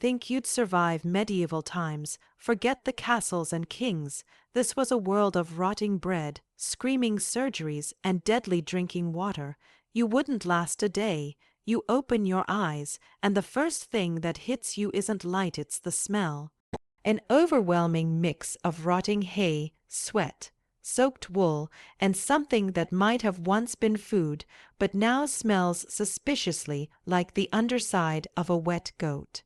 Think you'd survive medieval times, forget the castles and kings. This was a world of rotting bread, screaming surgeries, and deadly drinking water. You wouldn't last a day. You open your eyes, and the first thing that hits you isn't light, it's the smell. An overwhelming mix of rotting hay, sweat, soaked wool, and something that might have once been food, but now smells suspiciously like the underside of a wet goat.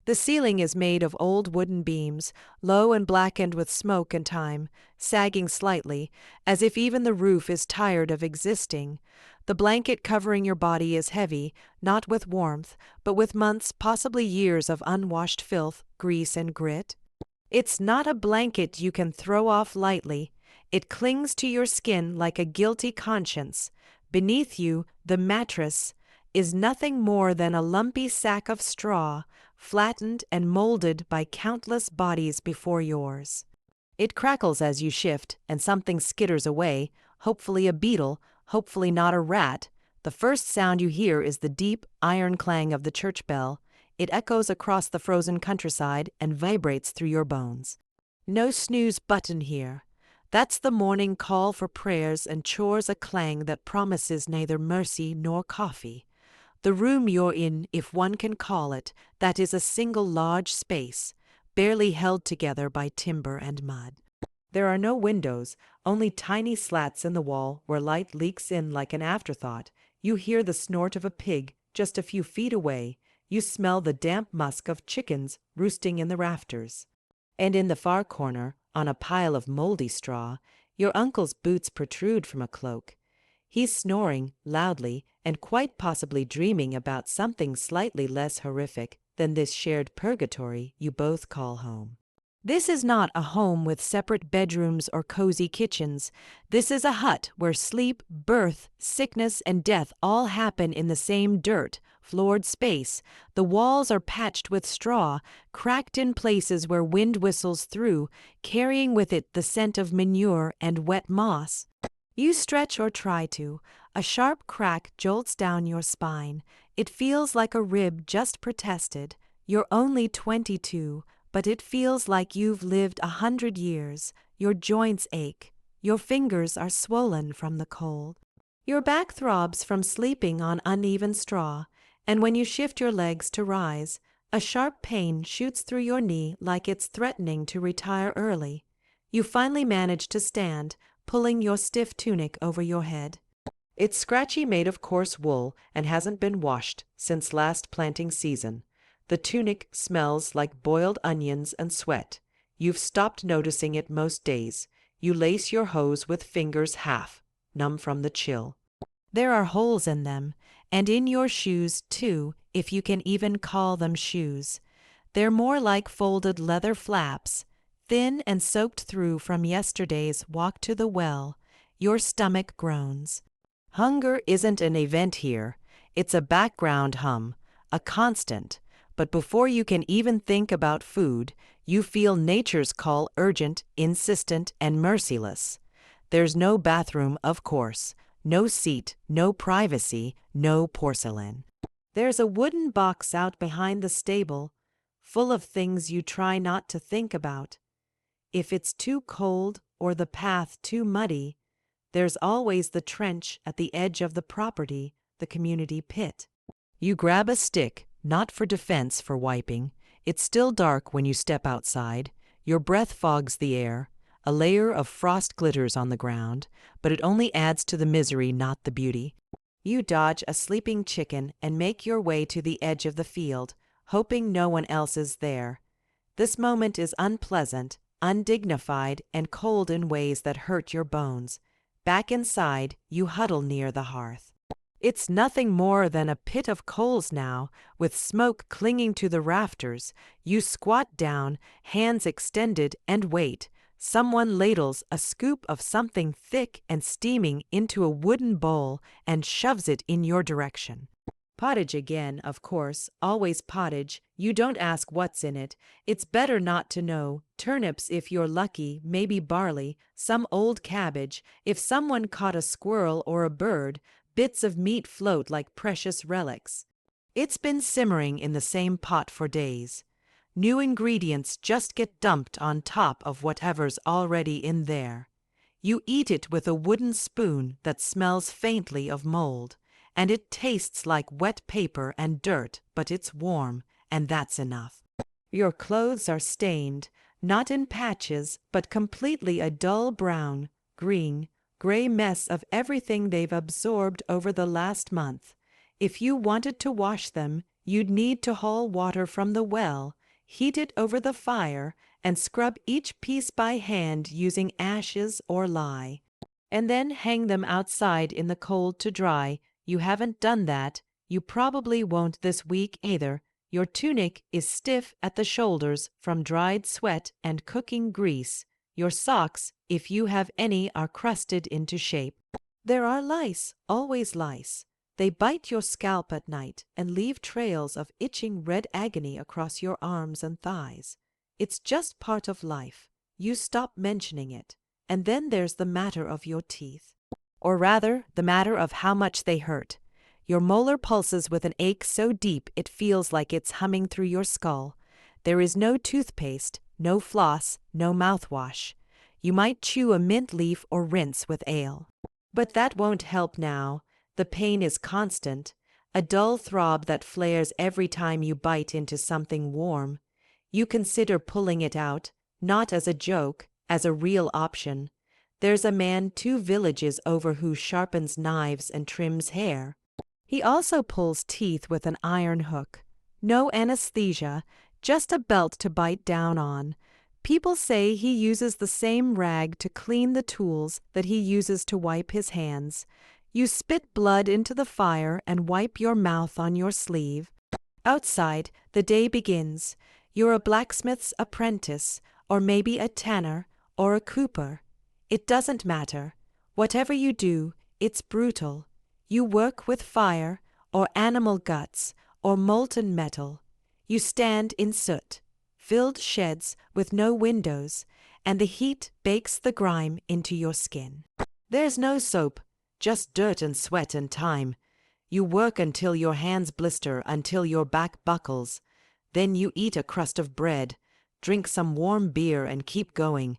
The ceiling is made of old wooden beams, low and blackened with smoke and time, sagging slightly, as if even the roof is tired of existing. The blanket covering your body is heavy, not with warmth, but with months, possibly years of unwashed filth, grease, and grit. It's not a blanket you can throw off lightly. It clings to your skin like a guilty conscience. Beneath you, the mattress is nothing more than a lumpy sack of straw, flattened and molded by countless bodies before yours. It crackles as you shift, and something skitters away, hopefully a beetle, hopefully not a rat. The first sound you hear is the deep, iron clang of the church bell. It echoes across the frozen countryside and vibrates through your bones. No snooze button here. That's the morning call for prayers and chores, a clang that promises neither mercy nor coffee. The room you're in, if one can call it, that is a single large space, barely held together by timber and mud. There are no windows, only tiny slats in the wall where light leaks in like an afterthought. You hear the snort of a pig just a few feet away. You smell the damp musk of chickens roosting in the rafters. And in the far corner, on a pile of moldy straw, your uncle's boots protrude from a cloak. He's snoring loudly and quite possibly dreaming about something slightly less horrific than this shared purgatory you both call home. This is not a home with separate bedrooms or cozy kitchens. This is a hut where sleep, birth, sickness, and death all happen in the same dirt, floored space. The walls are patched with straw, cracked in places where wind whistles through, carrying with it the scent of manure and wet moss. You stretch or try to. A sharp crack jolts down your spine. It feels like a rib just protested. You're only 22, but it feels like you've lived 100 years. Your joints ache. Your fingers are swollen from the cold. Your back throbs from sleeping on uneven straw, and when you shift your legs to rise, a sharp pain shoots through your knee like it's threatening to retire early. You finally manage to stand, pulling your stiff tunic over your head. It's scratchy, made of coarse wool, and hasn't been washed since last planting season. The tunic smells like boiled onions and sweat. You've stopped noticing it most days. You lace your hose with fingers half, numb from the chill. There are holes in them, and in your shoes, too, if you can even call them shoes. They're more like folded leather flaps, thin and soaked through from yesterday's walk to the well. Your stomach groans. Hunger isn't an event here. It's a background hum, a constant. But before you can even think about food, you feel nature's call, urgent, insistent, and merciless. There's no bathroom, of course, no seat, no privacy, no porcelain. There's a wooden box out behind the stable, full of things you try not to think about. If it's too cold or the path too muddy, there's always the trench at the edge of the property, the community pit. You grab a stick, not for defense, for wiping. It's still dark when you step outside. Your breath fogs the air. A layer of frost glitters on the ground, but it only adds to the misery, not the beauty. You dodge a sleeping chicken and make your way to the edge of the field, hoping no one else is there. This moment is unpleasant, undignified, and cold in ways that hurt your bones. Back inside, you huddle near the hearth. It's nothing more than a pit of coals now, with smoke clinging to the rafters. You squat down, hands extended, and wait. Someone ladles a scoop of something thick and steaming into a wooden bowl and shoves it in your direction. Pottage again, of course, always pottage. You don't ask what's in it. It's better not to know. Turnips if you're lucky, maybe barley, some old cabbage. If someone caught a squirrel or a bird, bits of meat float like precious relics. It's been simmering in the same pot for days. New ingredients just get dumped on top of whatever's already in there. You eat it with a wooden spoon that smells faintly of mold, and it tastes like wet paper and dirt, but it's warm, and that's enough. Your clothes are stained, not in patches, but completely a dull brown, green, gray mess of everything they've absorbed over the last month. If you wanted to wash them, you'd need to haul water from the well, heat it over the fire, and scrub each piece by hand using ashes or lye, and then hang them outside in the cold to dry. You haven't done that. You probably won't this week either. Your tunic is stiff at the shoulders from dried sweat and cooking grease. Your socks, if you have any, are crusted into shape. There are lice, always lice. They bite your scalp at night and leave trails of itching red agony across your arms and thighs. It's just part of life. You stop mentioning it. And then there's the matter of your teeth. Or rather, the matter of how much they hurt. Your molar pulses with an ache so deep it feels like it's humming through your skull. There is no toothpaste, no floss, no mouthwash. You might chew a mint leaf or rinse with ale. But that won't help now. The pain is constant, a dull throb that flares every time you bite into something warm. You consider pulling it out, not as a joke, as a real option. There's a man 2 villages over who sharpens knives and trims hair. He also pulls teeth with an iron hook. No anesthesia, just a belt to bite down on. People say he uses the same rag to clean the tools that he uses to wipe his hands. You spit blood into the fire and wipe your mouth on your sleeve. Outside, the day begins. You're a blacksmith's apprentice, or maybe a tanner, or a cooper. It doesn't matter. Whatever you do, it's brutal. You work with fire, or animal guts, or molten metal. You stand in soot, filled sheds with no windows, and the heat bakes the grime into your skin. There's no soap, just dirt and sweat and time. You work until your hands blister, until your back buckles. Then you eat a crust of bread, drink some warm beer and keep going.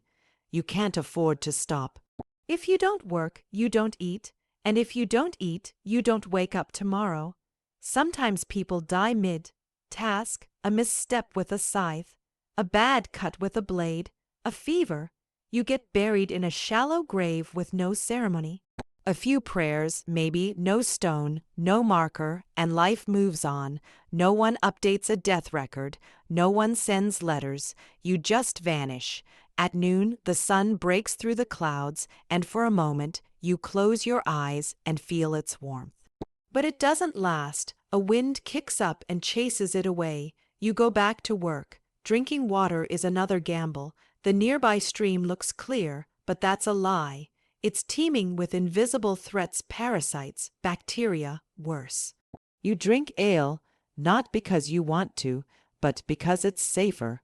You can't afford to stop. If you don't work, you don't eat. And if you don't eat, you don't wake up tomorrow. Sometimes people die mid-task, a misstep with a scythe, a bad cut with a blade, a fever. You get buried in a shallow grave with no ceremony. A few prayers, maybe, no stone, no marker, and life moves on. No one updates a death record. No one sends letters. You just vanish. At noon, the sun breaks through the clouds, and for a moment, you close your eyes and feel its warmth. But it doesn't last. A wind kicks up and chases it away. You go back to work. Drinking water is another gamble. The nearby stream looks clear, but that's a lie. It's teeming with invisible threats, parasites, bacteria, worse. You drink ale, not because you want to, but because it's safer.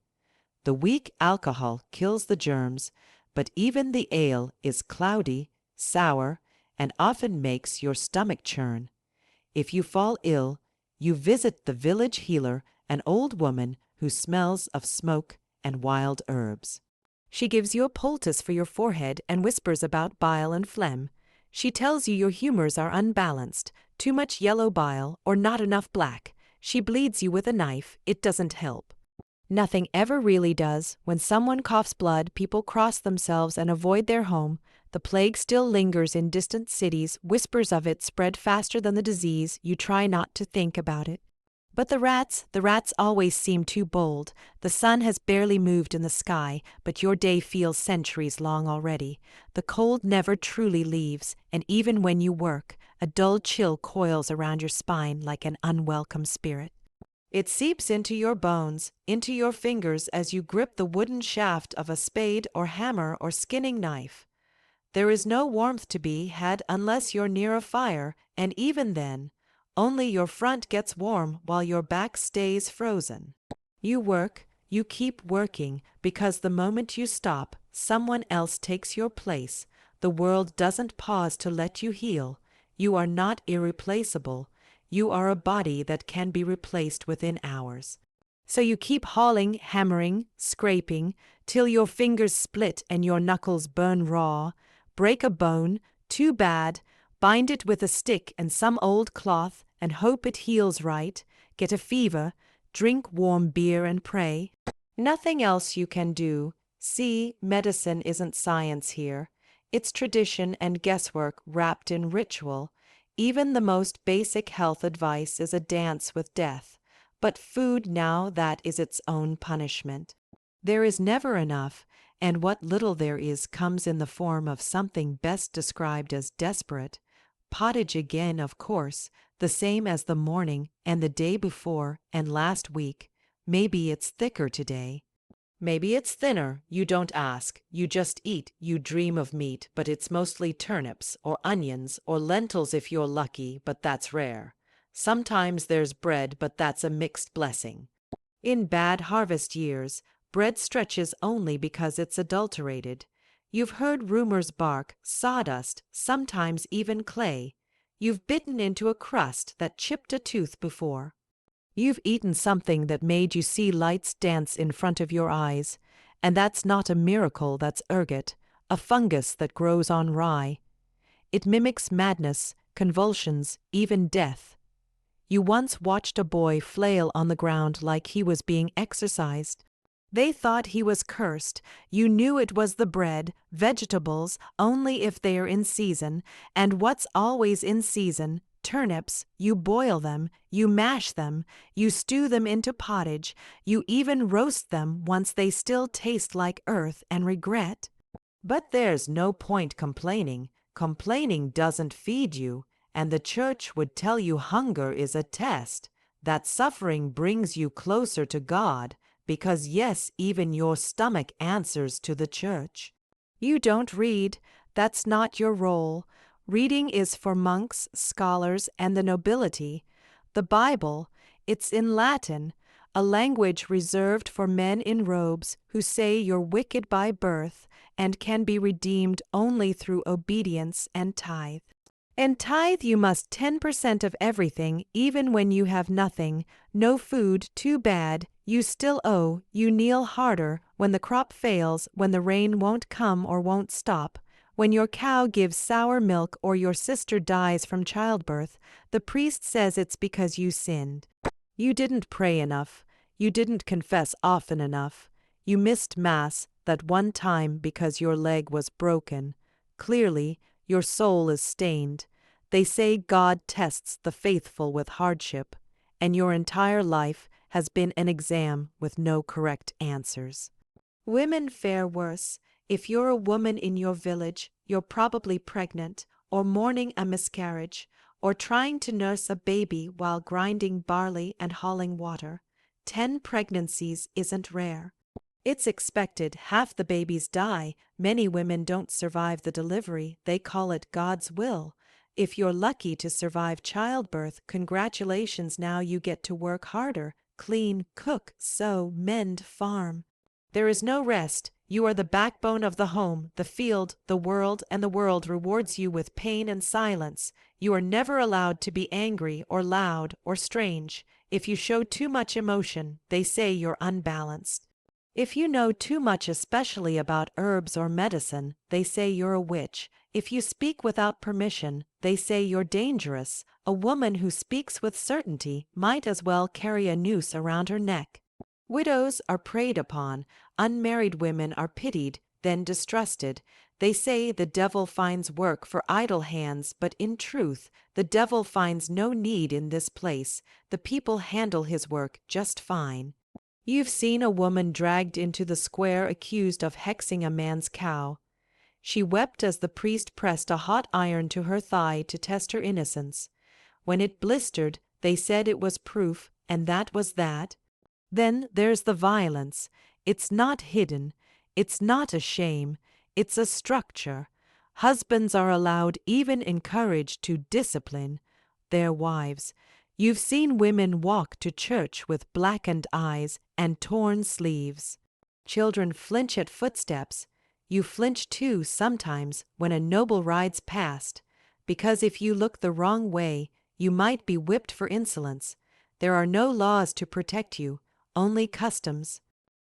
The weak alcohol kills the germs, but even the ale is cloudy, sour, and often makes your stomach churn. If you fall ill, you visit the village healer, an old woman who smells of smoke and wild herbs. She gives you a poultice for your forehead and whispers about bile and phlegm. She tells you your humors are unbalanced, too much yellow bile or not enough black. She bleeds you with a knife. It doesn't help. Nothing ever really does. When someone coughs blood, people cross themselves and avoid their home. The plague still lingers in distant cities. Whispers of it spread faster than the disease. You try not to think about it. But the rats always seem too bold. The sun has barely moved in the sky, but your day feels centuries long already. The cold never truly leaves, and even when you work, a dull chill coils around your spine like an unwelcome spirit. It seeps into your bones, into your fingers as you grip the wooden shaft of a spade or hammer or skinning knife. There is no warmth to be had unless you're near a fire, and even then, only your front gets warm while your back stays frozen. You work, you keep working, because the moment you stop, someone else takes your place. The world doesn't pause to let you heal. You are not irreplaceable. You are a body that can be replaced within hours. So you keep hauling, hammering, scraping, till your fingers split and your knuckles burn raw. Break a bone, too bad, bind it with a stick and some old cloth and hope it heals right. Get a fever, drink warm beer and pray. Nothing else you can do. See, medicine isn't science here. It's tradition and guesswork wrapped in ritual. Even the most basic health advice is a dance with death. But food now, that is its own punishment. There is never enough, and what little there is comes in the form of something best described as desperate. Pottage again, of course, the same as the morning and the day before and last week. Maybe it's thicker today. Maybe it's thinner, you don't ask, you just eat, you dream of meat, but it's mostly turnips, or onions, or lentils if you're lucky, but that's rare. Sometimes there's bread, but that's a mixed blessing. In bad harvest years, bread stretches only because it's adulterated. You've heard rumors bark, sawdust, sometimes even clay. You've bitten into a crust that chipped a tooth before. You've eaten something that made you see lights dance in front of your eyes, and that's not a miracle, that's ergot, a fungus that grows on rye. It mimics madness, convulsions, even death. You once watched a boy flail on the ground like he was being exorcised. They thought he was cursed. You knew it was the bread, vegetables, only if they're in season, and what's always in season, turnips. You boil them, you mash them, you stew them into pottage, you even roast them once they still taste like earth and regret. But there's no point complaining. Complaining doesn't feed you, and the church would tell you hunger is a test, that suffering brings you closer to God, because yes, even your stomach answers to the church. You don't read, that's not your role. Reading is for monks, scholars, and the nobility. The Bible, it's in Latin, a language reserved for men in robes who say you're wicked by birth and can be redeemed only through obedience and tithe. And tithe you must 10% of everything, even when you have nothing, no food, too bad, you still owe, you kneel harder, when the crop fails, when the rain won't come or won't stop, when your cow gives sour milk or your sister dies from childbirth, the priest says it's because you sinned. You didn't pray enough, you didn't confess often enough, you missed Mass that one time because your leg was broken. Clearly, your soul is stained. They say God tests the faithful with hardship, and your entire life has been an exam with no correct answers. Women fare worse. If you're a woman in your village, you're probably pregnant, or mourning a miscarriage, or trying to nurse a baby while grinding barley and hauling water. 10 pregnancies isn't rare. It's expected. Half the babies die. Many women don't survive the delivery. They call it God's will. If you're lucky to survive childbirth, congratulations, now you get to work harder, clean, cook, sew, mend, farm. There is no rest. You are the backbone of the home, the field, the world, and the world rewards you with pain and silence. You are never allowed to be angry or loud or strange. If you show too much emotion, they say you're unbalanced. If you know too much, especially about herbs or medicine, they say you're a witch. If you speak without permission, they say you're dangerous. A woman who speaks with certainty might as well carry a noose around her neck. Widows are preyed upon, unmarried women are pitied, then distrusted. They say the devil finds work for idle hands, but in truth, the devil finds no need in this place. The people handle his work just fine. You've seen a woman dragged into the square accused of hexing a man's cow. She wept as the priest pressed a hot iron to her thigh to test her innocence. When it blistered, they said it was proof, and that was that. Then there's the violence. It's not hidden. It's not a shame. It's a structure. Husbands are allowed, even encouraged, to discipline their wives. You've seen women walk to church with blackened eyes and torn sleeves. Children flinch at footsteps. You flinch too sometimes when a noble rides past, because if you look the wrong way, you might be whipped for insolence. There are no laws to protect you, only customs.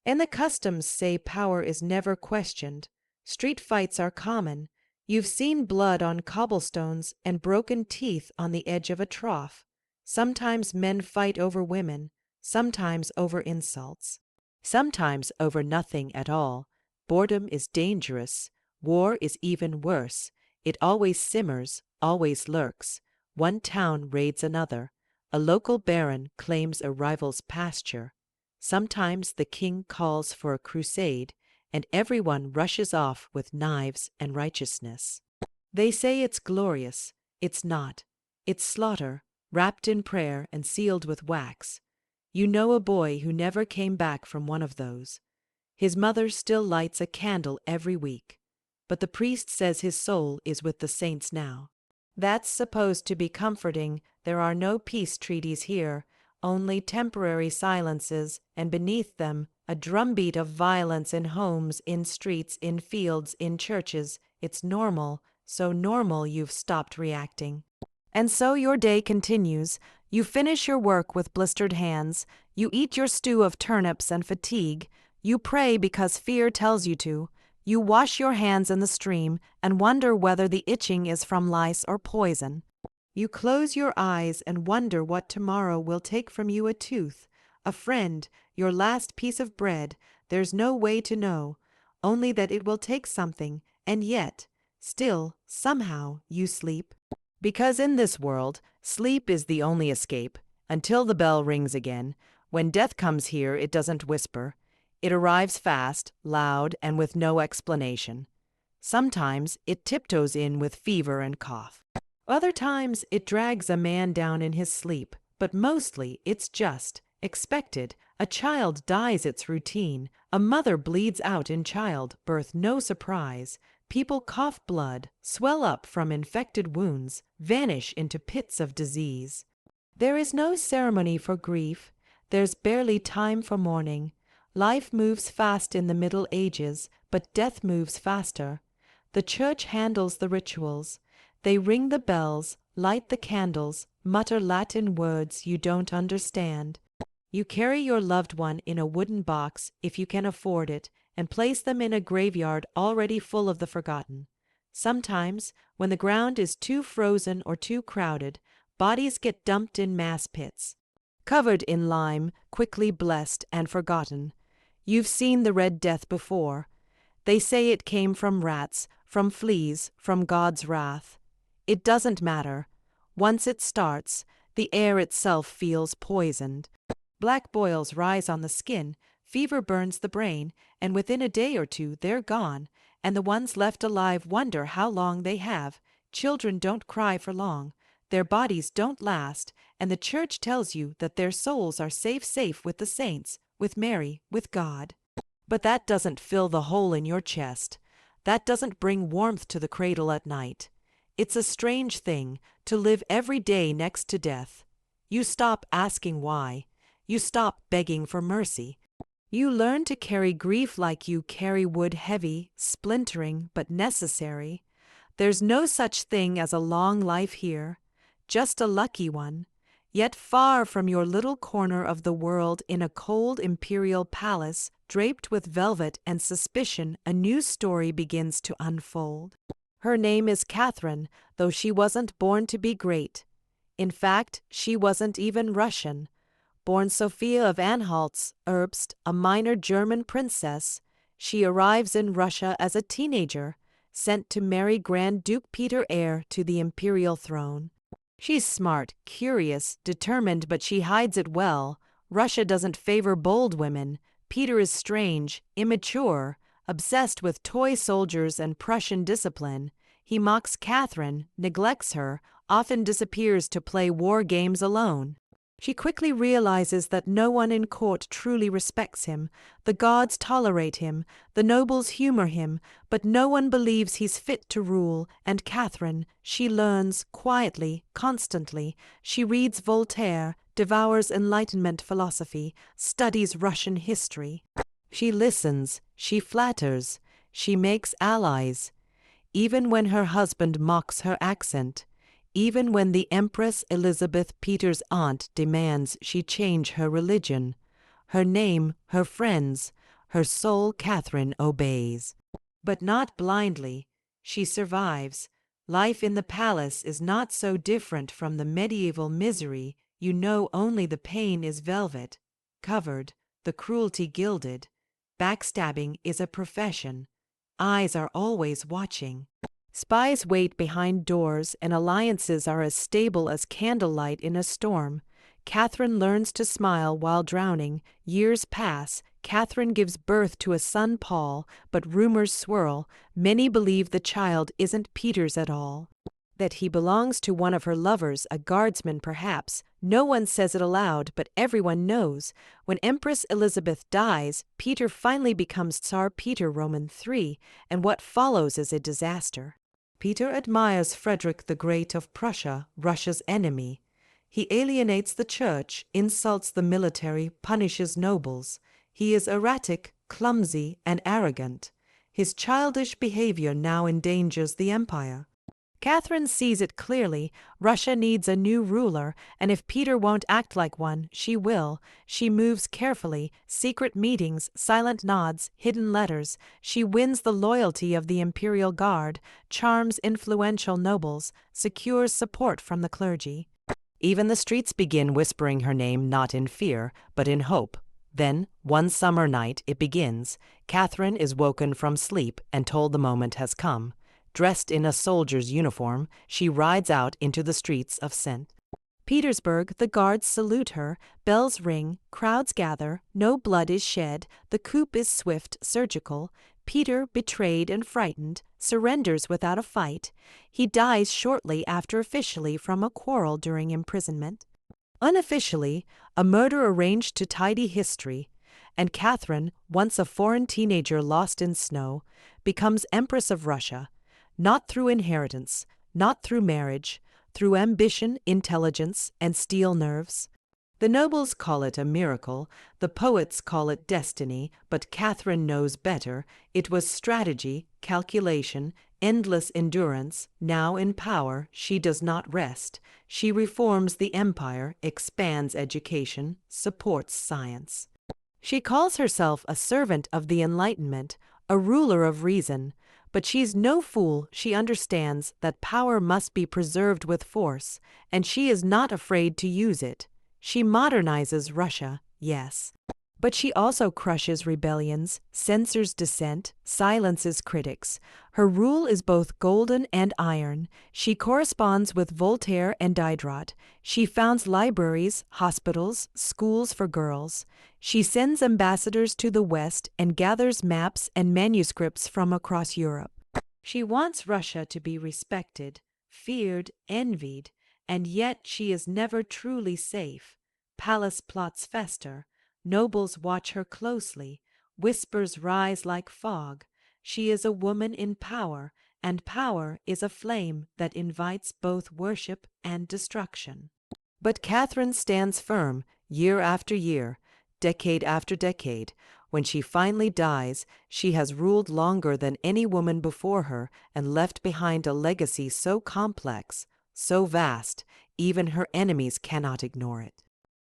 And the customs say power is never questioned. Street fights are common. You've seen blood on cobblestones and broken teeth on the edge of a trough. Sometimes men fight over women, sometimes over insults, sometimes over nothing at all. Boredom is dangerous. War is even worse. It always simmers, always lurks. One town raids another. A local baron claims a rival's pasture. Sometimes the king calls for a crusade, and everyone rushes off with knives and righteousness. They say it's glorious. It's not. It's slaughter, wrapped in prayer and sealed with wax. You know a boy who never came back from one of those. His mother still lights a candle every week, but the priest says his soul is with the saints now. That's supposed to be comforting. There are no peace treaties here, only temporary silences, and beneath them, a drumbeat of violence in homes, in streets, in fields, in churches. It's normal, so normal you've stopped reacting. And so your day continues. You finish your work with blistered hands. You eat your stew of turnips and fatigue. You pray because fear tells you to. You wash your hands in the stream and wonder whether the itching is from lice or poison. You close your eyes and wonder what tomorrow will take from you: a tooth, a friend, your last piece of bread. There's no way to know, only that it will take something, and yet, still, somehow, you sleep. Because in this world, sleep is the only escape, until the bell rings again. When death comes here, it doesn't whisper. It arrives fast, loud, and with no explanation. Sometimes it tiptoes in with fever and cough. Other times it drags a man down in his sleep, but mostly it's just expected. A child dies, it's routine. A mother bleeds out in childbirth, no surprise. People cough blood, swell up from infected wounds, vanish into pits of disease. There is no ceremony for grief. There's barely time for mourning. Life moves fast in the Middle Ages, but death moves faster. The church handles the rituals. They ring the bells, light the candles, mutter Latin words you don't understand. You carry your loved one in a wooden box, if you can afford it, and place them in a graveyard already full of the forgotten. Sometimes, when the ground is too frozen or too crowded, bodies get dumped in mass pits, covered in lime, quickly blessed and forgotten. You've seen the Red Death before. They say it came from rats, from fleas, from God's wrath. It doesn't matter. Once it starts, the air itself feels poisoned. Black boils rise on the skin, fever burns the brain, and within a day or two they're gone, and the ones left alive wonder how long they have. Children don't cry for long. Their bodies don't last, and the church tells you that their souls are safe with the saints, with Mary, with God. But that doesn't fill the hole in your chest. That doesn't bring warmth to the cradle at night. It's a strange thing to live every day next to death. You stop asking why. You stop begging for mercy. You learn to carry grief like you carry wood, heavy, splintering, but necessary. There's no such thing as a long life here, just a lucky one. Yet far from your little corner of the world, in a cold imperial palace, draped with velvet and suspicion, a new story begins to unfold. Her name is Catherine, though she wasn't born to be great. In fact, she wasn't even Russian. Born Sophia of Anhalt-Zerbst, a minor German princess, she arrives in Russia as a teenager, sent to marry Grand Duke Peter, heir to the imperial throne. She's smart, curious, determined, but she hides it well. Russia doesn't favor bold women. Peter is strange, immature, obsessed with toy soldiers and Prussian discipline. He mocks Catherine, neglects her, often disappears to play war games alone. She quickly realizes that no one in court truly respects him. The gods tolerate him, the nobles humor him, but no one believes he's fit to rule. And Catherine, she learns quietly, constantly. She reads Voltaire, devours Enlightenment philosophy, studies Russian history. She listens, she flatters, she makes allies. Even when her husband mocks her accent, even when the Empress Elizabeth, Peter's aunt, demands she change her religion, Her name, her friends, her soul Catherine obeys. But not blindly. She survives. Life in the palace is not so different from the medieval misery. You know only the pain is velvet, covered, the cruelty gilded. Backstabbing is a profession. Eyes are always watching. Spies wait behind doors, and alliances are as stable as candlelight in a storm. Catherine learns to smile while drowning. Years pass. Catherine gives birth to a son, Paul, but rumors swirl. Many believe the child isn't Peter's at all. That he belongs to one of her lovers, a guardsman perhaps. No one says it aloud, but everyone knows. When Empress Elizabeth dies, Peter finally becomes Tsar Peter Roman III, and what follows is a disaster. Peter admires Frederick the Great of Prussia, Russia's enemy. He alienates the church, insults the military, punishes nobles. He is erratic, clumsy, and arrogant. His childish behavior now endangers the empire. Catherine sees it clearly. Russia needs a new ruler, and if Peter won't act like one, she will. She moves carefully, secret meetings, silent nods, hidden letters. She wins the loyalty of the imperial guard, charms influential nobles, secures support from the clergy. Even the streets begin whispering her name, not in fear, but in hope. Then, one summer night, it begins. Catherine is woken from sleep and told the moment has come. Dressed in a soldier's uniform, she rides out into the streets of St. Petersburg. The guards salute her, bells ring, crowds gather, no blood is shed, the coup is swift, surgical. Peter, betrayed and frightened, surrenders without a fight. He dies shortly after, officially from a quarrel during imprisonment. Unofficially, a murder arranged to tidy history, and Catherine, once a foreign teenager lost in snow, becomes Empress of Russia. Not through inheritance, not through marriage, through ambition, intelligence, and steel nerves. The nobles call it a miracle, the poets call it destiny, but Catherine knows better. It was strategy, calculation, endless endurance. Now in power, she does not rest. She reforms the empire, expands education, supports science. She calls herself a servant of the Enlightenment, a ruler of reason. But she's no fool. She understands that power must be preserved with force, and she is not afraid to use it. She modernizes Russia, yes. But she also crushes rebellions, censors dissent, silences critics. Her rule is both golden and iron. She corresponds with Voltaire and Diderot. She founds libraries, hospitals, schools for girls. She sends ambassadors to the West and gathers maps and manuscripts from across Europe. She wants Russia to be respected, feared, envied, and yet she is never truly safe. Palace plots fester. Nobles watch her closely. Whispers rise like fog. She is a woman in power, and power is a flame that invites both worship and destruction. But Catherine stands firm, year after year, decade after decade. When she finally dies, she has ruled longer than any woman before her and left behind a legacy so complex, so vast, even her enemies cannot ignore it.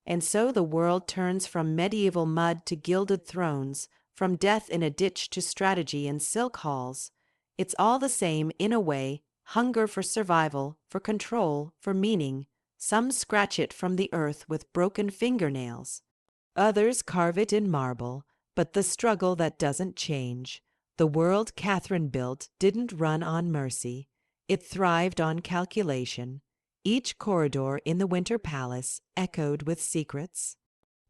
And so the world turns from medieval mud to gilded thrones, from death in a ditch to strategy in silk halls. It's all the same in a way, hunger for survival, for control, for meaning. Some scratch it from the earth with broken fingernails. Others carve it in marble, but the struggle that doesn't change. The world Catherine built didn't run on mercy. It thrived on calculation. Each corridor in the Winter Palace echoed with secrets.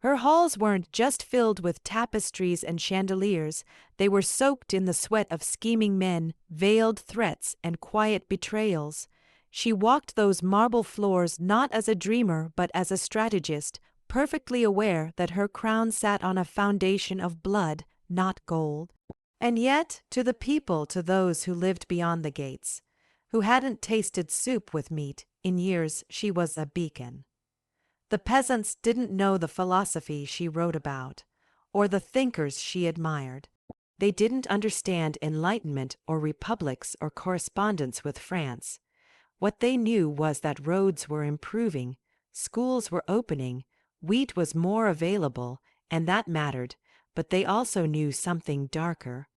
Her halls weren't just filled with tapestries and chandeliers. They were soaked in the sweat of scheming men, veiled threats, and quiet betrayals. She walked those marble floors not as a dreamer but as a strategist, perfectly aware that her crown sat on a foundation of blood, not gold. And yet, to the people, to those who lived beyond the gates, who hadn't tasted soup with meat in years, she was a beacon. The peasants didn't know the philosophy she wrote about, or the thinkers she admired. They didn't understand enlightenment or republics or correspondence with France. What they knew was that roads were improving, schools were opening, wheat was more available, and that mattered, but they also knew something darker.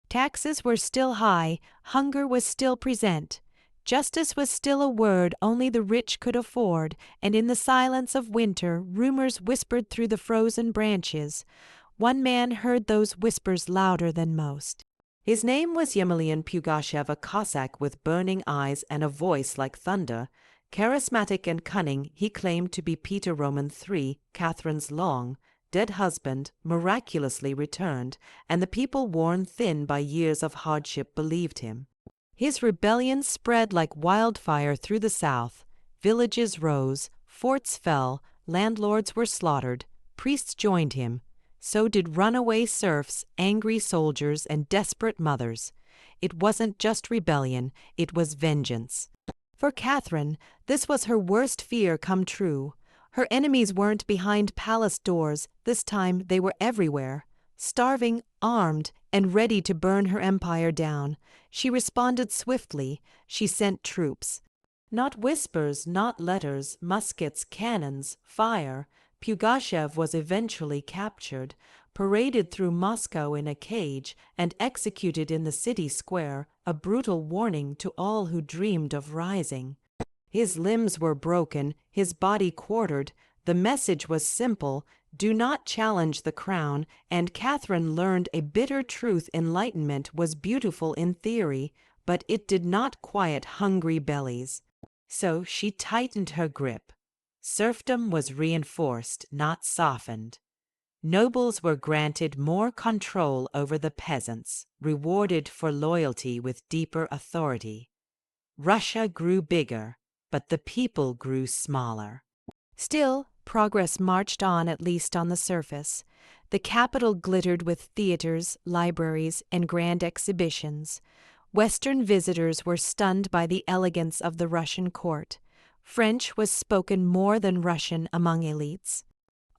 Taxes were still high, hunger was still present. Justice was still a word only the rich could afford, and in the silence of winter rumors whispered through the frozen branches. One man heard those whispers louder than most. His name was Yemelyan Pugashev, a Cossack with burning eyes and a voice like thunder. Charismatic and cunning, he claimed to be Peter Roman III, Catherine's long dead husband, miraculously returned, and the people worn thin by years of hardship believed him. His rebellion spread like wildfire through the south. Villages rose, forts fell, landlords were slaughtered, priests joined him. So did runaway serfs, angry soldiers, and desperate mothers. It wasn't just rebellion, it was vengeance. For Catherine, this was her worst fear come true. Her enemies weren't behind palace doors, this time they were everywhere. Starving, armed, and ready to burn her empire down. She responded swiftly. She sent troops. Not whispers, not letters, muskets, cannons, fire. Pugashev was eventually captured, paraded through Moscow in a cage, and executed in the city square, a brutal warning to all who dreamed of rising. His limbs were broken, his body quartered. The message was simple: do not challenge the crown, and Catherine learned a bitter truth: enlightenment was beautiful in theory, but it did not quiet hungry bellies. So she tightened her grip. Serfdom was reinforced, not softened. Nobles were granted more control over the peasants, rewarded for loyalty with deeper authority. Russia grew bigger, but the people grew smaller. Still, progress marched on, at least on the surface. The capital glittered with theaters, libraries, and grand exhibitions. Western visitors were stunned by the elegance of the Russian court. French was spoken more than Russian among elites.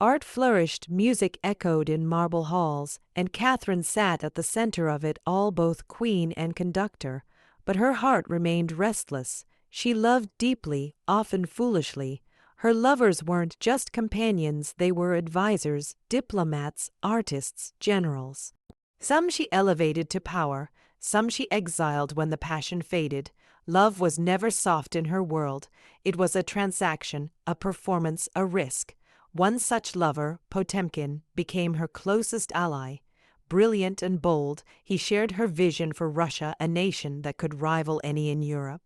Art flourished, music echoed in marble halls, and Catherine sat at the center of it all, both queen and conductor. But her heart remained restless. She loved deeply, often foolishly. Her lovers weren't just companions, they were advisors, diplomats, artists, generals. Some she elevated to power, some she exiled when the passion faded. Love was never soft in her world. It was a transaction, a performance, a risk. One such lover, Potemkin, became her closest ally. Brilliant and bold, he shared her vision for Russia, a nation that could rival any in Europe.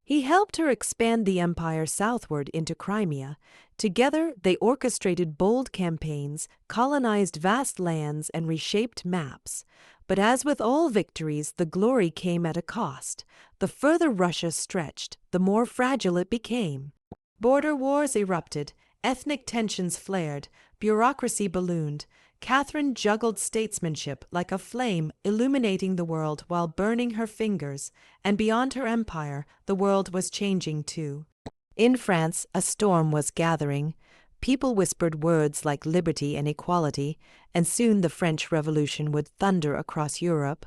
He helped her expand the empire southward into Crimea. Together, they orchestrated bold campaigns, colonized vast lands, and reshaped maps. But as with all victories, the glory came at a cost. The further Russia stretched, the more fragile it became. Border wars erupted, ethnic tensions flared, bureaucracy ballooned. Catherine juggled statesmanship like a flame, illuminating the world while burning her fingers, and beyond her empire, the world was changing too. In France, a storm was gathering. People whispered words like liberty and equality, and soon the French Revolution would thunder across Europe.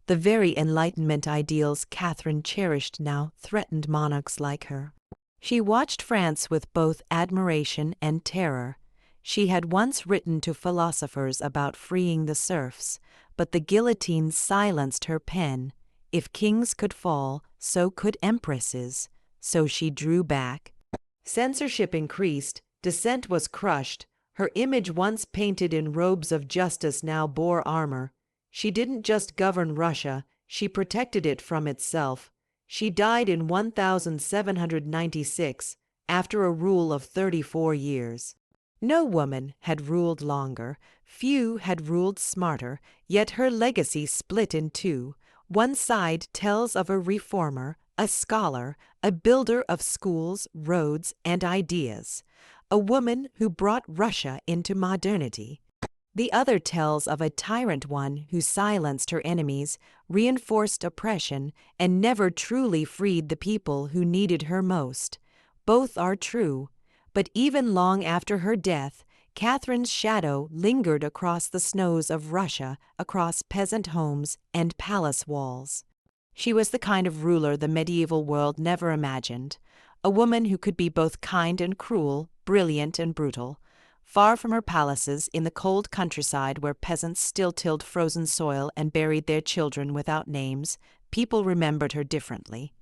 The very Enlightenment ideals Catherine cherished now threatened monarchs like her. She watched France with both admiration and terror. She had once written to philosophers about freeing the serfs, but the guillotine silenced her pen. If kings could fall, so could empresses. So she drew back. Censorship increased, dissent was crushed. Her image, once painted in robes of justice, now bore armor. She didn't just govern Russia, she protected it from itself. She died in 1796, after a rule of 34 years. No woman had ruled longer, few had ruled smarter, yet her legacy split in two. One side tells of a reformer, a scholar, a builder of schools, roads, and ideas, a woman who brought Russia into modernity. The other tells of a tyrant one who silenced her enemies, reinforced oppression, and never truly freed the people who needed her most. Both are true. But even long after her death, Catherine's shadow lingered across the snows of Russia, across peasant homes and palace walls. She was the kind of ruler the medieval world never imagined, a woman who could be both kind and cruel, brilliant and brutal. far from her palaces in the cold countryside where peasants still tilled frozen soil and buried their children without names, people remembered her differently.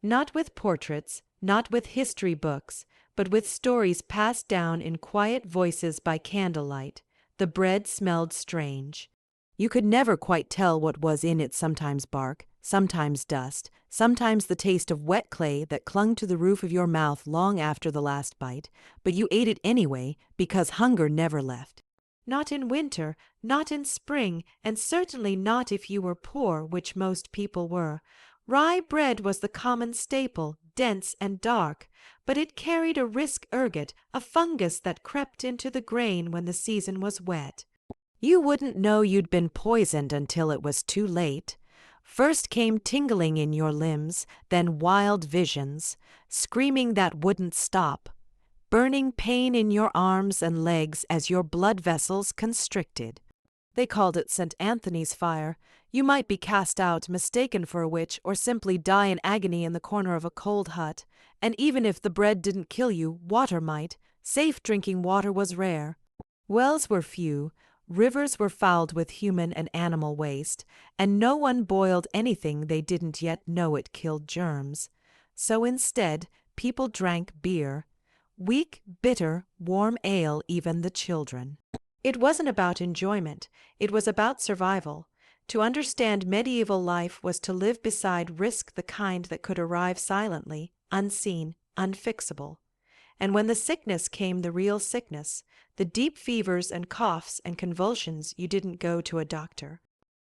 Not with portraits, not with history books, but with stories passed down in quiet voices by candlelight. The bread smelled strange. You could never quite tell what was in it, sometimes bark, sometimes dust, sometimes the taste of wet clay that clung to the roof of your mouth long after the last bite, but you ate it anyway because hunger never left. Not in winter, not in spring, and certainly not if you were poor, which most people were. Rye bread was the common staple, dense and dark, but it carried a risk ergot, a fungus that crept into the grain when the season was wet. You wouldn't know you'd been poisoned until it was too late. First came tingling in your limbs, then wild visions, screaming that wouldn't stop, burning pain in your arms and legs as your blood vessels constricted. They called it St. Anthony's fire. You might be cast out, mistaken for a witch, or simply die in agony in the corner of a cold hut. And even if the bread didn't kill you, water might. Safe drinking water was rare. Wells were few. Rivers were fouled with human and animal waste, and no one boiled anything they didn't yet know it killed germs. So instead, people drank beer. Weak, bitter, warm ale, even the children. It wasn't about enjoyment, it was about survival. To understand medieval life was to live beside risk, the kind that could arrive silently, unseen, unfixable. And when the sickness came, the real sickness, the deep fevers and coughs and convulsions, you didn't go to a doctor.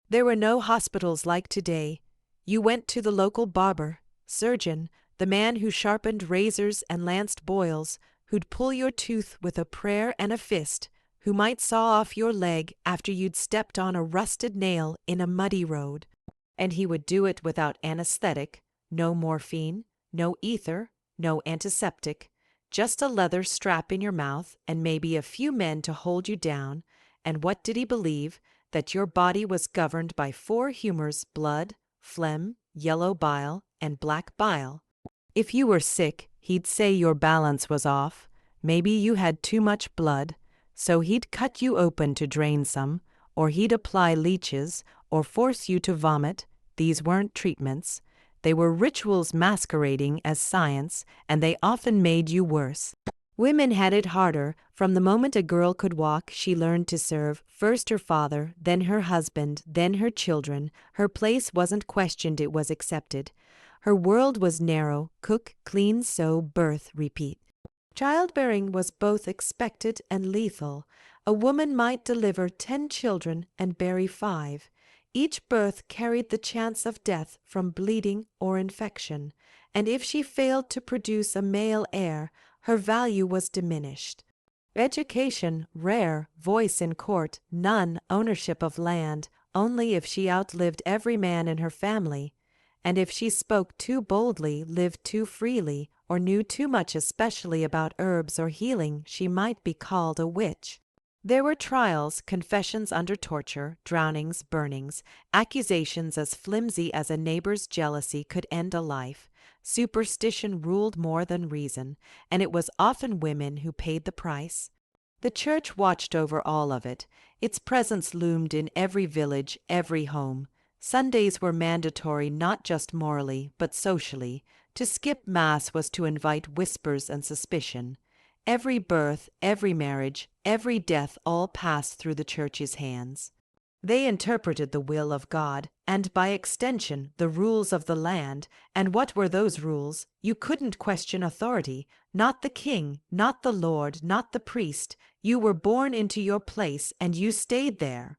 There were no hospitals like today. You went to the local barber, surgeon, the man who sharpened razors and lanced boils, who'd pull your tooth with a prayer and a fist, who might saw off your leg after you'd stepped on a rusted nail in a muddy road. And he would do it without anesthetic, no morphine, no ether, no antiseptic, just a leather strap in your mouth and maybe a few men to hold you down. And what did he believe? That your body was governed by 4 humors: blood, phlegm, yellow bile, and black bile. If you were sick, he'd say your balance was off. Maybe you had too much blood, so he'd cut you open to drain some, or he'd apply leeches, or force you to vomit. These weren't treatments. They were rituals masquerading as science, and they often made you worse. Women had it harder. From the moment a girl could walk, she learned to serve first her father, then her husband, then her children. Her place wasn't questioned, it was accepted. Her world was narrow: cook, clean, sew, birth, repeat. Childbearing was both expected and lethal. A woman might deliver 10 children and bury 5. Each birth carried the chance of death from bleeding or infection, and if she failed to produce a male heir, her value was diminished. Education, rare. Voice in court, none. Ownership of land, only if she outlived every man in her family. And if she spoke too boldly, lived too freely, or knew too much especially about herbs or healing, she might be called a witch. There were trials, confessions under torture, drownings, burnings, accusations as flimsy as a neighbor's jealousy could end a life. Superstition ruled more than reason, and it was often women who paid the price. The church watched over all of it. Its presence loomed in every village, every home. Sundays were mandatory not just morally, but socially. To skip Mass was to invite whispers and suspicion. Every birth, every marriage, every death all passed through the church's hands. They interpreted the will of God, and by extension, the rules of the land. And what were those rules? You couldn't question authority. Not the king, not the lord, not the priest. You were born into your place, and you stayed there.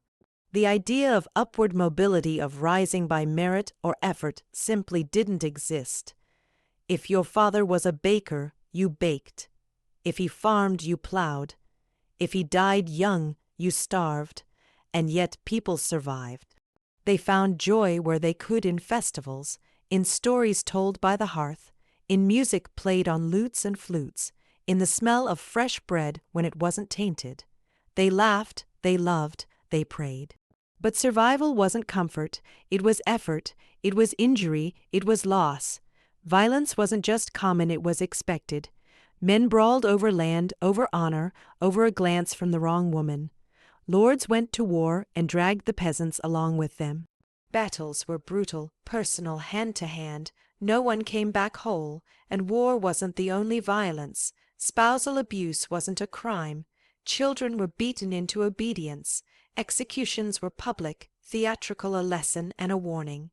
The idea of upward mobility, of rising by merit or effort, simply didn't exist. If your father was a baker, you baked. If he farmed, you plowed. If he died young, you starved. And yet people survived. They found joy where they could, in festivals, in stories told by the hearth, in music played on lutes and flutes, in the smell of fresh bread when it wasn't tainted. They laughed, they loved, they prayed. But survival wasn't comfort, it was effort, it was injury, it was loss. Violence wasn't just common, it was expected. Men brawled over land, over honor, over a glance from the wrong woman. Lords went to war and dragged the peasants along with them. Battles were brutal, personal, hand to hand. No one came back whole, and war wasn't the only violence. Spousal abuse wasn't a crime. Children were beaten into obedience. Executions were public, theatrical, a lesson and a warning.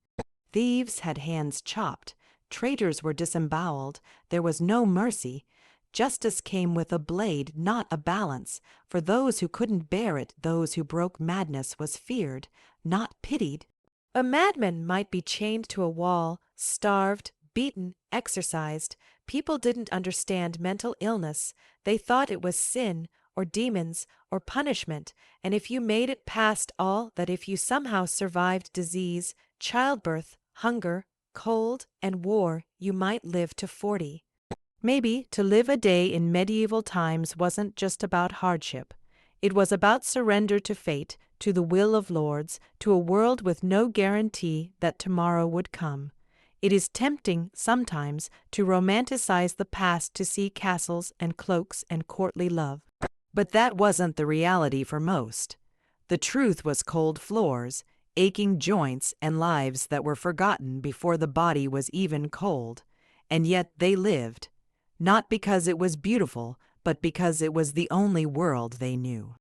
Thieves had hands chopped. Traitors were disemboweled. There was no mercy. Justice came with a blade, not a balance. For those who couldn't bear it, those who broke madness was feared, not pitied. A madman might be chained to a wall, starved, beaten, exorcised. People didn't understand mental illness. They thought it was sin, or demons, or punishment, and if you made it past all that, if you somehow survived disease, childbirth, hunger, cold, and war, you might live to 40. Maybe to live a day in medieval times wasn't just about hardship. It was about surrender to fate, to the will of lords, to a world with no guarantee that tomorrow would come. It is tempting, sometimes, to romanticize the past, to see castles and cloaks and courtly love. But that wasn't the reality for most. The truth was cold floors, aching joints, and lives that were forgotten before the body was even cold. And yet they lived, not because it was beautiful, but because it was the only world they knew.